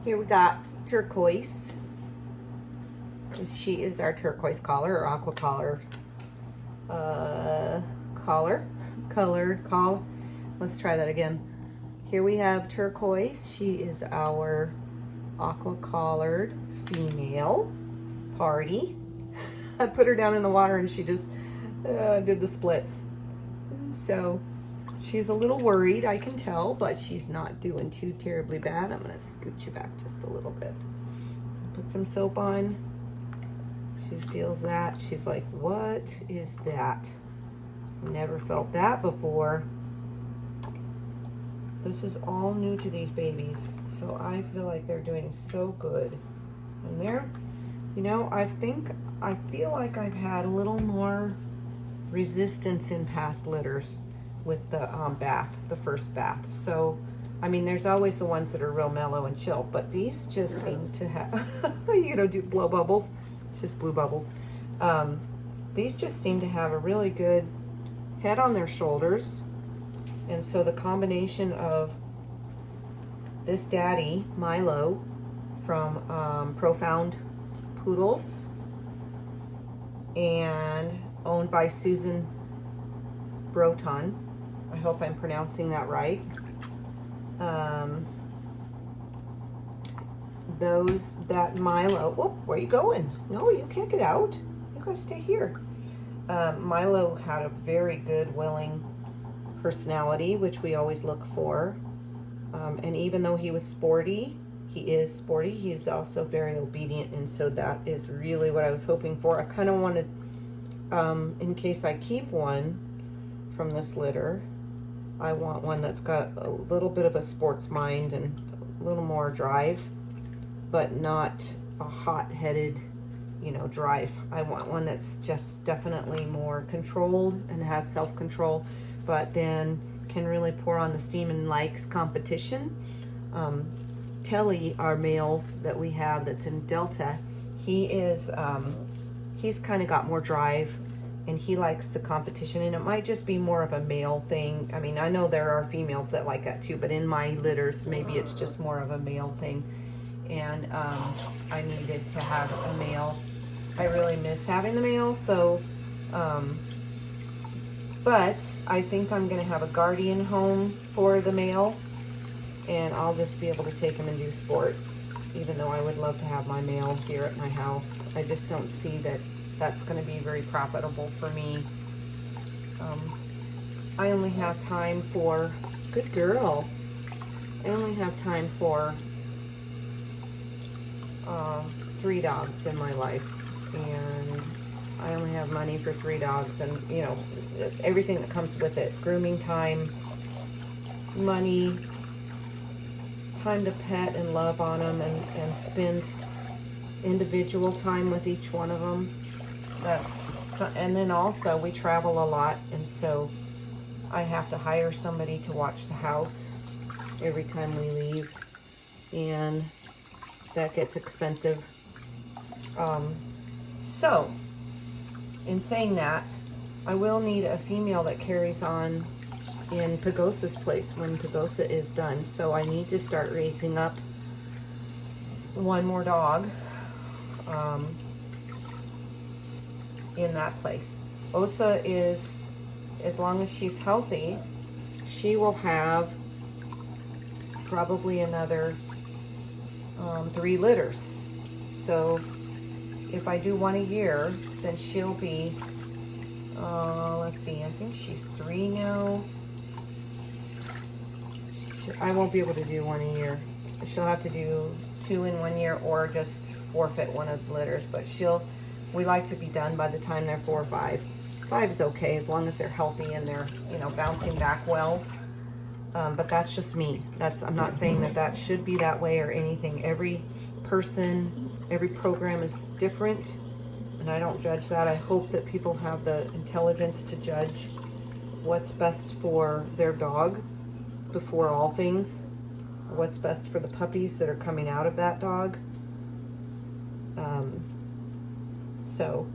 Here we got Turquoise. She is our turquoise collar or aqua collar. Colored collar. Let's try that again. Here we have Turquoise. She is our aqua collared female party. I put her down in the water and she just did the splits. So she's a little worried, I can tell, but she's not doing too terribly bad. I'm gonna scoot you back just a little bit. Put some soap on. She feels that. She's like, what is that? Never felt that before. This is all new to these babies, so I feel like they're doing so good. And they're, you know, I feel like I've had a little more resistance in past litters with the the first bath. So, I mean, there's always the ones that are real mellow and chill, but these just seem to have, you know, do blow bubbles. It's just blue bubbles. These just seem to have a really good head on their shoulders. And so the combination of this daddy, Milo, from Profound Poodles, and owned by Susan Broton. I hope I'm pronouncing that right. That Milo, whoop, where are you going? No, you can't get out. You gotta stay here. Milo had a very good, willing personality, which we always look for. And even though he was sporty, he is sporty, he's also very obedient, and so that is really what I was hoping for. I kind of wanted, in case I keep one from this litter, I want one that's got a little bit of a sports mind and a little more drive, but not a hot-headed, you know, drive. I want one that's just definitely more controlled and has self-control, but then can really pour on the steam and likes competition. Telly, our male that we have that's in Delta, he is, he's kind of got more drive and he likes the competition, and it might just be more of a male thing. I mean, I know there are females that like that too, but in my litters, maybe it's just more of a male thing. And I needed to have a male. I really miss having the male, so, but I think I'm gonna have a guardian home for the male, and I'll just be able to take him and do sports, even though I would love to have my male here at my house. I just don't see that that's gonna be very profitable for me. I only have time for, good girl, I only have time for 3 dogs in my life, and I only have money for 3 dogs, and you know, everything that comes with it, grooming time, money, time to pet and love on them, and spend individual time with each one of them. And then also we travel a lot, and so I have to hire somebody to watch the house every time we leave, and that gets expensive. So in saying that, I will need a female that carries on in Pagosa's place when Pagosa is done. So I need to start raising up one more dog in that place. Osa is, as long as she's healthy, she will have probably another 3 litters. So if I do one a year, then she'll be, let's see, I think she's 3 now. I won't be able to do one a year. She'll have to do 2 in 1 year, or just forfeit one of the litters, but we like to be done by the time they're 4 or 5. 5 is okay, as long as they're healthy and they're, you know, bouncing back well. But that's just me. I'm not saying that should be that way or anything. Every person, every program is different, and I don't judge that. I hope that people have the intelligence to judge what's best for their dog before all things, what's best for the puppies that are coming out of that dog. So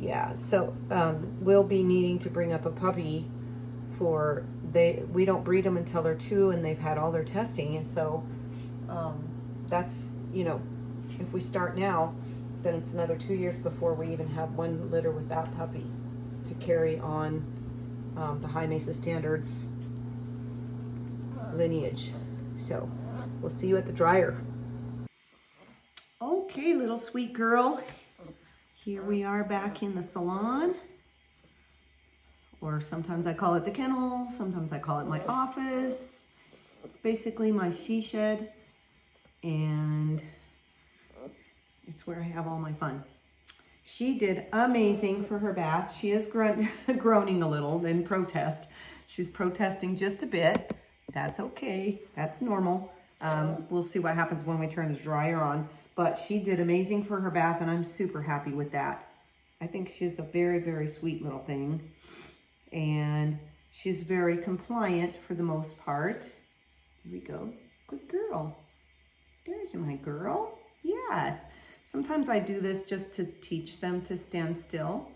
yeah, so we'll be needing to bring up a puppy we don't breed them until they're 2 and they've had all their testing, and so that's, you know, if we start now, then it's another 2 years before we even have one litter with that puppy to carry on the high Mesa standards lineage. So we'll see you at the dryer. Okay, little sweet girl. Here we are back in the salon, or sometimes I call it the kennel, sometimes I call it my office. It's basically my she shed, and it's where I have all my fun. She did amazing for her bath. She is groaning a little in protest. She's protesting just a bit. That's okay, that's normal. We'll see what happens when we turn the dryer on. But she did amazing for her bath, and I'm super happy with that. I think she's a very, very sweet little thing. And she's very compliant for the most part. Here we go. Good girl. There's my girl. Yes. Sometimes I do this just to teach them to stand still.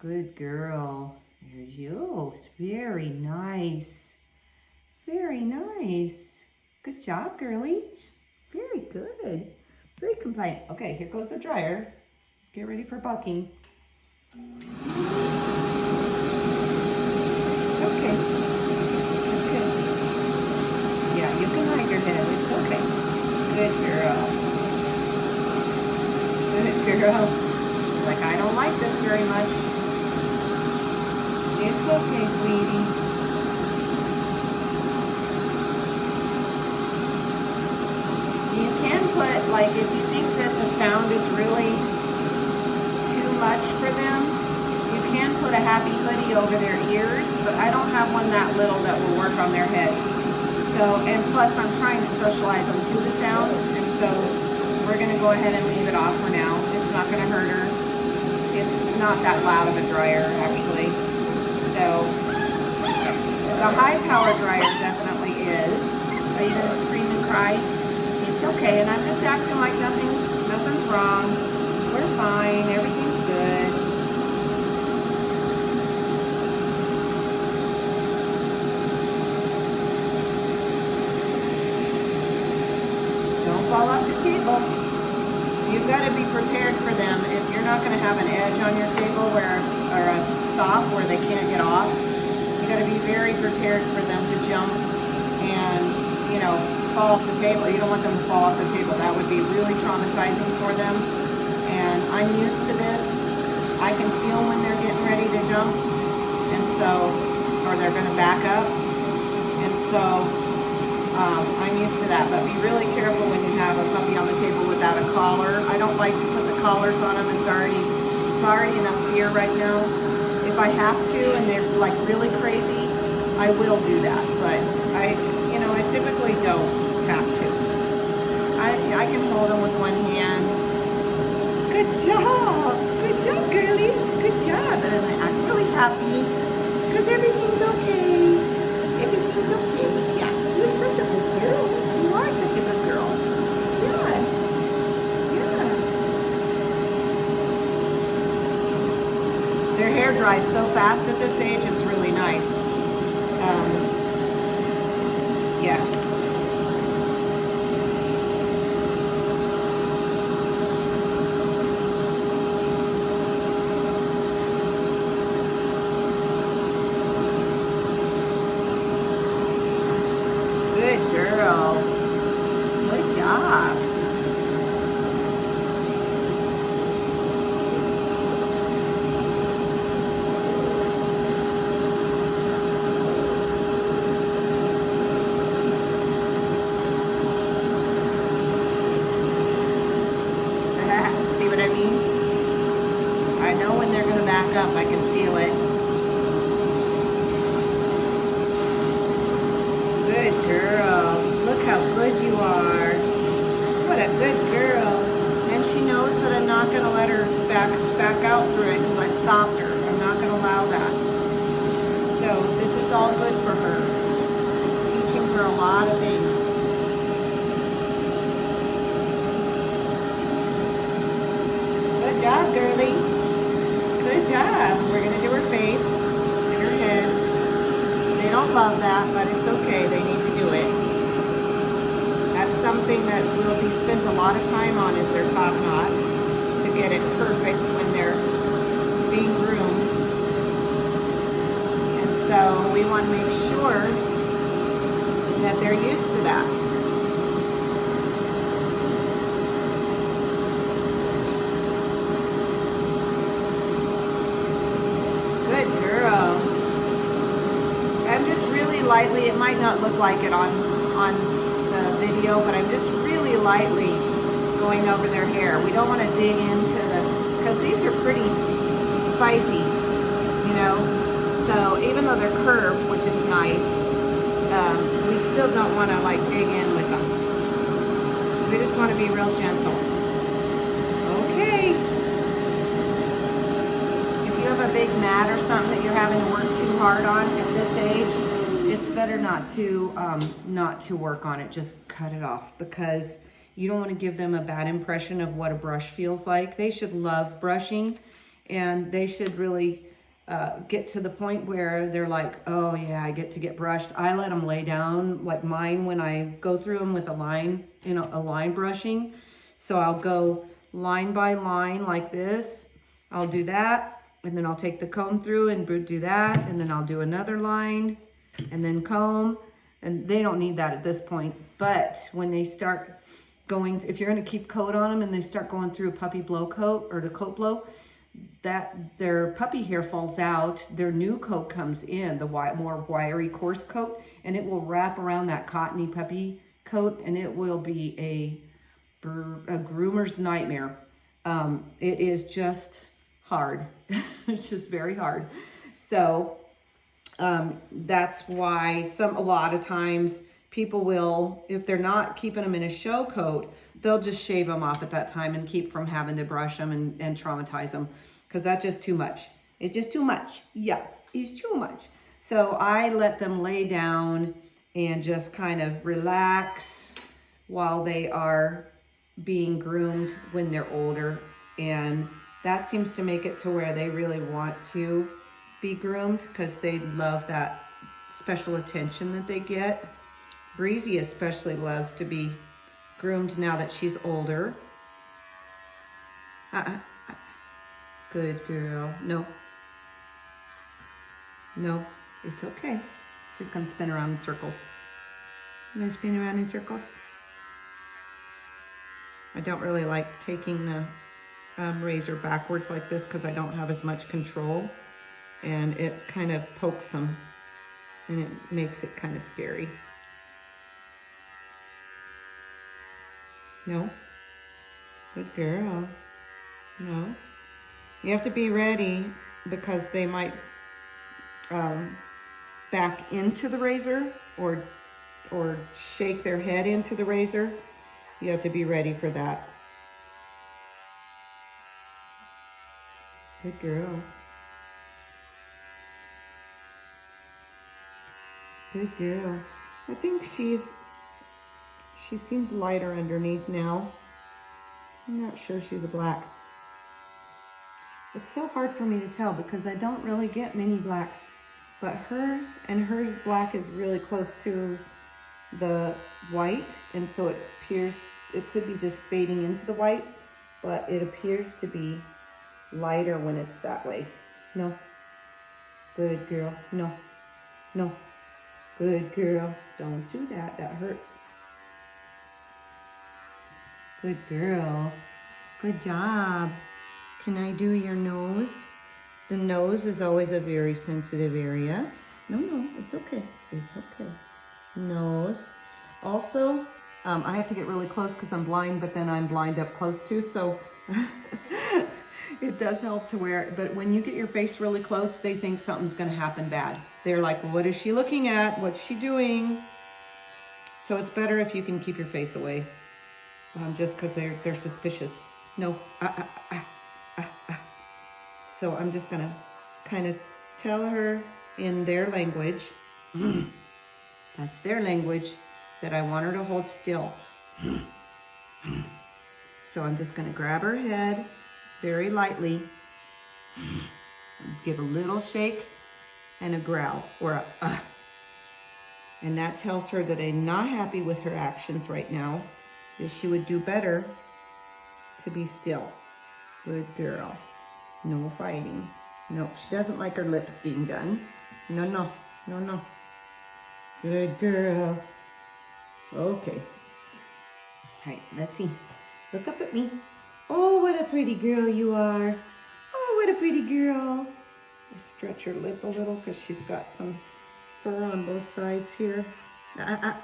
Good girl. There you go. Very nice. Very nice. Good job, girlie. Very good. Very compliant. Okay, here goes the dryer. Get ready for bucking. It's okay. It's okay. Yeah, you can hide your head. It's okay. Good girl. Good girl. She's like, I don't like this very much. It's okay, sweetie. You can put, like, if you think that the sound is really too much for them, you can put a happy hoodie over their ears, but I don't have one that little that will work on their head. So, and plus I'm trying to socialize them to the sound, and so we're going to go ahead and leave it off for now. It's not going to hurt her. It's not that loud of a dryer, actually. So, the high power dryer definitely is. Are you going to scream and cry? It's okay, and I'm just acting like nothing's wrong. We're fine, everything's good. Don't fall off the table. You've got to be prepared for them. If you're not going to have an edge on your table or a stop where they can't get off, you got to be very prepared for them to jump and, you know, fall off the table. You don't want them to fall off the table. That would be really traumatizing for them. And I'm used to this. I can feel when they're getting ready to jump, and so, or they're going to back up. And so I'm used to that. But be really careful when you have a puppy on the table without a collar. I don't like to put the collars on them. It's already enough fear right now. If I have to and they're like really crazy, I will do that. But I typically don't have to. I can hold them with one hand. Good job. Good job, girlie. Good job. And I'm really happy because everything's okay. Everything's okay. Yeah. You're such a good girl. You are such a good girl. Yes. Yeah. Their hair dries so fast at this age, it's really nice. Yeah. Good girl. Good job. See what I mean? I know when they're going to back up. I can feel it. Good girl. Look how good you are. What a good girl. And she knows that I'm not going to let her back out through it because I stopped her. I'm not going to allow that. So this is all good for her. It's teaching her a lot of things. Good job, girlie. Good job. We're going to do her face and her head. They don't love that, but it's okay. They need to do it. That's something that will be spent a lot of time on is their top knot to get it perfect when they're being groomed. And so we want to make sure that they're used to that. Good girl. I'm just really lightly, it might not look like it on the video, but I'm just really lightly going over their hair. We don't want to dig into the, because these are pretty spicy, you know. So even though they're curved, which is nice, we still don't want to like dig in with them. We just want to be real gentle. Okay. If you have a big mat or something that you're having to work too hard on at this age, it's better not to work on it. Just cut it off, because you don't want to give them a bad impression of what a brush feels like. They should love brushing, and they should really get to the point where they're like, oh yeah, I get to get brushed. I let them lay down, like mine, when I go through them with a line, you know, a line brushing. So I'll go line by line like this. I'll do that, and then I'll take the comb through and do that, and then I'll do another line, and then comb. And they don't need that at this point. But when they start going, if you're going to keep coat on them and they start going through a puppy blow coat or the coat blow, that their puppy hair falls out, their new coat comes in, the more wiry, coarse coat, and it will wrap around that cottony puppy coat, and it will be a groomer's nightmare. It is just hard. It's just very hard. So that's why a lot of times people will, if they're not keeping them in a show coat, they'll just shave them off at that time and keep from having to brush them and traumatize them, because that's just too much. It's just too much. Yeah, it's too much. So I let them lay down and just kind of relax while they are being groomed when they're older. And that seems to make it to where they really want to be groomed, because they love that special attention that they get. Breezy especially loves to be groomed now that she's older. Good girl. No. No, it's okay. She's gonna spin around in circles. You gonna spin around in circles? I don't really like taking the razor backwards like this, because I don't have as much control, and it kind of pokes them, and it makes it kind of scary. No. Good girl. No. You have to be ready, because they might back into the razor or shake their head into the razor. You have to be ready for that. Good girl. Good girl. I think she seems lighter underneath now. I'm not sure she's a black. It's so hard for me to tell, because I don't really get many blacks, but hers black is really close to the white, and so it appears, it could be just fading into the white, but it appears to be lighter when it's that way. No. Good girl. No. No. Good girl. Don't do that. That hurts. Good girl. Good job. Can I do your nose? The nose is always a very sensitive area. No, it's okay. It's okay. Nose. Also, I have to get really close because I'm blind, but then I'm blind up close too, so it does help to wear, but when you get your face really close, they think something's gonna happen bad. They're like, well, what is she looking at? What's she doing? So it's better if you can keep your face away, just because they're suspicious. No, So I'm just gonna kind of tell her in their language, that's their language, that I want her to hold still. So I'm just gonna grab her head very lightly, give a little shake and a growl, or a and that tells her that I'm not happy with her actions right now, is she would do better to be still. Good girl. No fighting. No, she doesn't like her lips being done. No, no, no, no. Good girl. Okay. All right, let's see. Look up at me. Oh, what a pretty girl you are. Oh, what a pretty girl. I stretch her lip a little because she's got some fur on both sides here. That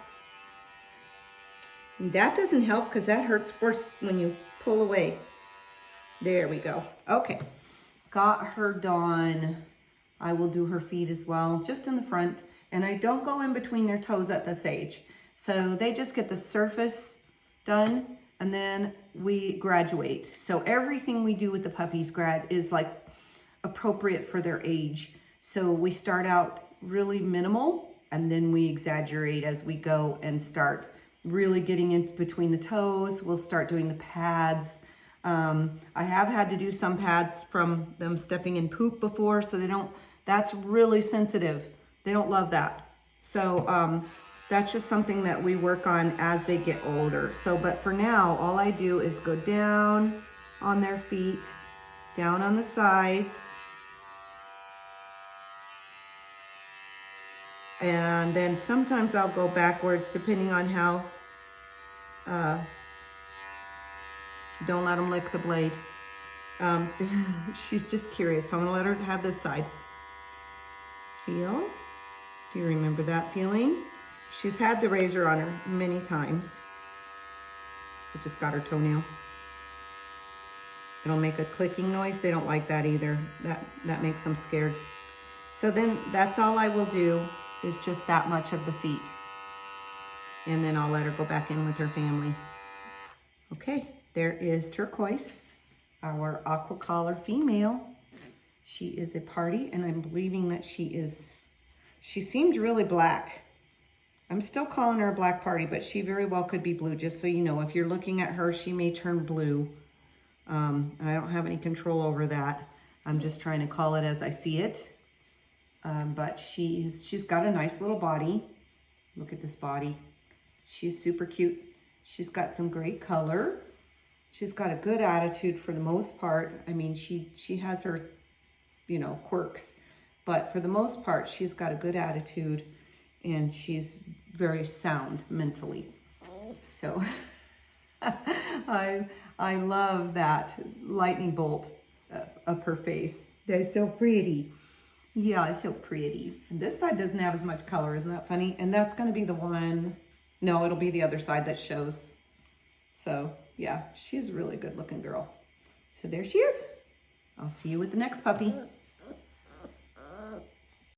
doesn't help because that hurts worse when you pull away. There we go. Okay. Got her done. I will do her feet as well, just in the front. And I don't go in between their toes at this age. So they just get the surface done and then we graduate. So everything we do with the puppies is like appropriate for their age. So we start out really minimal and then we exaggerate as we go and start really getting in between the toes. We'll start doing the pads. I have had to do some pads from them stepping in poop before, so that's really sensitive. They don't love that. So that's just something that we work on as they get older. So, but for now, all I do is go down on their feet, down on the sides, and then sometimes I'll go backwards depending on how, don't let them lick the blade. She's just curious, so I'm gonna let her have this side. Feel? Do you remember that feeling? She's had the razor on her many times. I just got her toenail. It'll make a clicking noise. They don't like that either. That makes them scared. So then that's all I will do is just that much of the feet. And then I'll let her go back in with her family. Okay, there is Turquoise, our aqua collar female. She is a party, and I'm believing that she seemed really black. I'm still calling her a black party, but she very well could be blue, just so you know. If you're looking at her, she may turn blue. I don't have any control over that. I'm just trying to call it as I see it. But she's got a nice little body. Look at this body. She's super cute. She's got some great color. She's got a good attitude for the most part. I mean, she has her, quirks, but for the most part, she's got a good attitude and she's very sound mentally. So I love that lightning bolt up her face. That's so pretty. Yeah, it's so pretty. And this side doesn't have as much color. Isn't that funny? And that's going to be the one. No, it'll be the other side that shows. So yeah, she's a really good looking girl. So there she is. I'll see you with the next puppy.